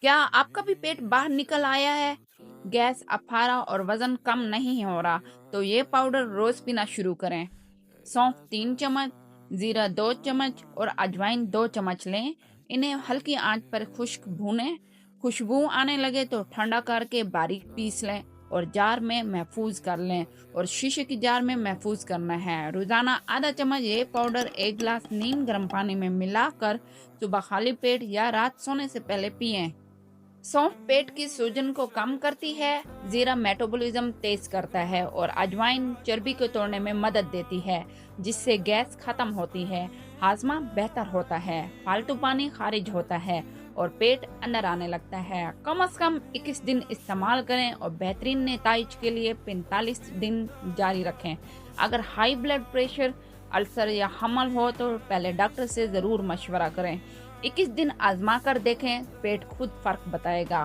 क्या आपका भी पेट बाहर निकल आया है? गैस, अफारा और वजन कम नहीं हो रहा, तो ये पाउडर रोज पीना शुरू करें। सौंफ 3 चम्मच, जीरा 2 चम्मच और अजवाइन 2 चम्मच लें। इन्हें हल्की आंच पर खुश्क भूनें। खुशबू आने लगे तो ठंडा करके बारीक पीस लें और जार में महफूज कर लें, और शीशे की जार में महफूज करना है। रोजाना आधा चम्मच ये पाउडर एक गिलास नीम गर्म पानी में मिलाकर सुबह खाली पेट या रात सोने से पहले पिएं। सौंफ पेट की सूजन को कम करती है, जीरा मेटाबॉलिज्म तेज करता है और अजवाइन चर्बी को तोड़ने में मदद देती है, जिससे गैस खत्म होती है, हाजमा बेहतर होता है, फालतू पानी खारिज होता है और पेट अंदर आने लगता है। कम से कम 21 दिन इस्तेमाल करें और बेहतरीन नताइज के लिए 45 दिन जारी रखें। अगर हाई ब्लड प्रेशर, अल्सर या हमल हो तो पहले डॉक्टर से ज़रूर मशवरा करें। 21 दिन आजमा कर देखें, पेट खुद फर्क बताएगा।